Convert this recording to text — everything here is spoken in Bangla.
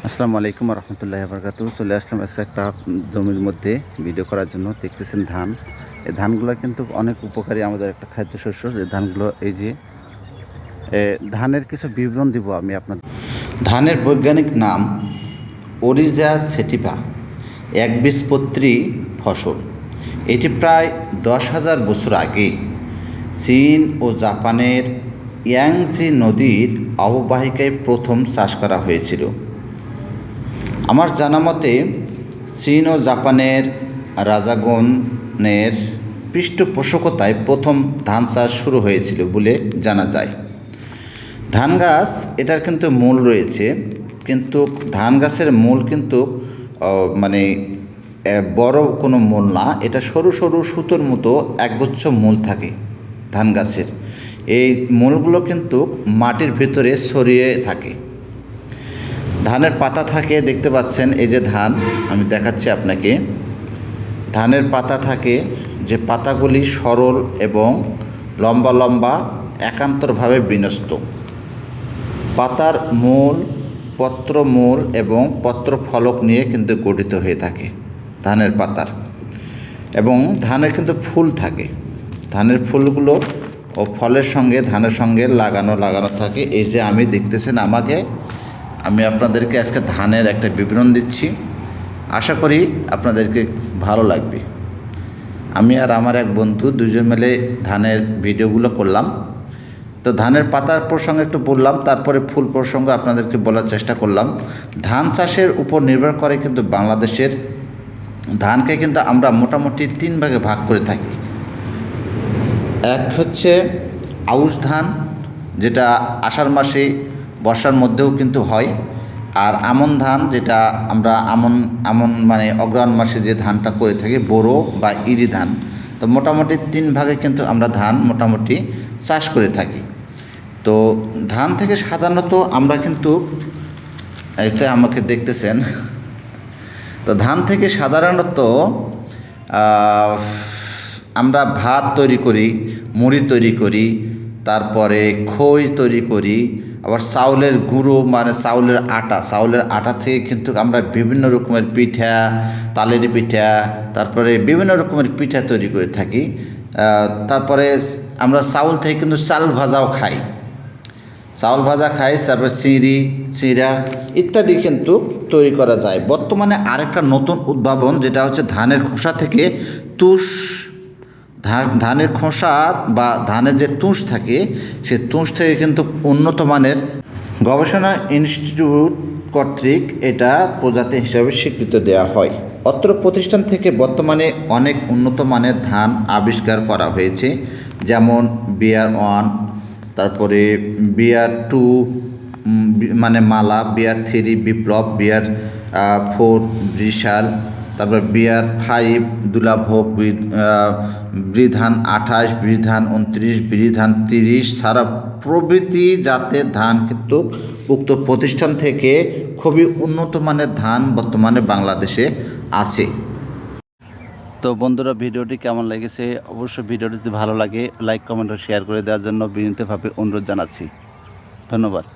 আসসালামু আলাইকুম রহমতুল্লাহি বারাকাতু। চলে আসলাম আজকে একটা জমির মধ্যে ভিডিও করার জন্য। দেখতেছেন ধান। এই ধানগুলো কিন্তু অনেক উপকারী, আমাদের একটা খাদ্যশস্য। যে ধানগুলো এই যে ধানের কিছু বিবরণ দিব আমি আপনাদের। ধানের বৈজ্ঞানিক নাম ওরিজা সেটিভা, একবীজপত্রী ফসল। এটি প্রায় 10,000 বছর আগে চীন ও জাপানের ইয়াংজি নদীর অববাহিকায় প্রথম চাষ করা হয়েছিল। আমার জানা মতে চীন ও জাপানের রাজাগণের পৃষ্ঠপোষকতায় প্রথম ধান চাষ শুরু হয়েছিল বলে জানা যায়। ধান গাছ এটার কিন্তু মূল রয়েছে, কিন্তু ধান গাছের মূল কিন্তু মানে বড় কোনো মূল না, এটা সরু সরু সুতোর মতো একগুচ্ছ মূল থাকে ধান গাছের। এই মূলগুলো কিন্তু মাটির ভিতরে ছড়িয়ে থাকে। ধানের পাতা থাকে, দেখতে পাচ্ছেন এই যে ধান, আমি দেখাচ্ছি আপনাকে। ধানের পাতা থাকে, যে পাতাগুলি সরল এবং লম্বা লম্বা একান্তরভাবে বিন্যস্ত। পাতার মূল, পত্রমূল এবং পত্রফলক নিয়ে কিন্তু গঠিত হয়ে থাকে ধানের পাতার। এবং ধানের কিন্তু ফুল থাকে, ধানের ফুলগুলো ও ফলের সঙ্গে ধানের সঙ্গে লাগানো থাকে। এই যে আমি দেখতেছেন আমি আপনাদেরকে আজকে ধানের একটা বিবরণ দিচ্ছি, আশা করি আপনাদেরকে ভালো লাগবে। আমি আর আমার এক বন্ধু দুজন মিলে ধানের ভিডিওগুলো করলাম। তো ধানের পাতার প্রসঙ্গে একটু বললাম, তারপরে ফুল প্রসঙ্গ আপনাদেরকে বলার চেষ্টা করলাম। ধান চাষের উপর নির্ভর করে কিন্তু বাংলাদেশের ধানকে কিন্তু আমরা মোটামুটি 3 ভাগে ভাগ করে থাকি। এক হচ্ছে আউশ ধান, যেটা আষাঢ় মাসে বর্ষার মধ্যেও কিন্তু হয়। আর আমন ধান, যেটা আমরা আমন মানে অগ্রহায়ণ মাসে যে ধানটা করে থাকি, বোরো বা ইরি ধান। তো মোটামুটি 3 ভাগে কিন্তু আমরা ধান মোটামুটি চাষ করে থাকি। তো ধান থেকে সাধারণত আমরা কিন্তু, এটা আমাকে দেখতেছেন, তো ধান থেকে সাধারণত আমরা ভাত তৈরি করি, মুড়ি তৈরি করি, তারপরে খই তৈরি করি, আবার চাউলের গুঁড়ো মানে চাউলের আটা থেকে কিন্তু আমরা বিভিন্ন রকমের পিঠা, তালের পিঠা, তারপরে বিভিন্ন রকমের পিঠা তৈরি করে থাকি। তারপরে আমরা চাউল থেকে কিন্তু চাল ভাজাও খাই, তারপরে চিঁড়া ইত্যাদি কিন্তু তৈরি করা যায়। বর্তমানে আরেকটা নতুন উদ্ভাবন, যেটা হচ্ছে ধানের খোসা থেকে তুষ, ধানের খোসা বা ধানের যে তুষ থাকে, সে তুষ থেকে কিন্তু উন্নত মানের গবেষণা ইনস্টিটিউট কর্তৃক এটা প্রজাতি হিসাবে স্বীকৃতি দেওয়া হয়। অত্র প্রতিষ্ঠান থেকে বর্তমানে অনেক উন্নত মানের ধান আবিষ্কার করা হয়েছে, যেমন BR1, তারপরে BR2 মানে মালা, BR3 বিপ্লব, BR4 বৃষাল, তারপর BR5 দুলাভোগ, বৃধান 28, বৃধান 29, বৃধান 30 ছাড়া প্রভৃতি জাতের ধান কিন্তু উক্ত প্রতিষ্ঠান থেকে খুবই উন্নত মানের ধান বর্তমানে বাংলাদেশে আছে। তো বন্ধুরা, ভিডিওটি কেমন লেগেছে অবশ্যই ভিডিওটি যদি ভালো লাগে লাইক, কমেন্ট ও শেয়ার করে দেওয়ার জন্য বিনীতভাবে অনুরোধ জানাচ্ছি। ধন্যবাদ।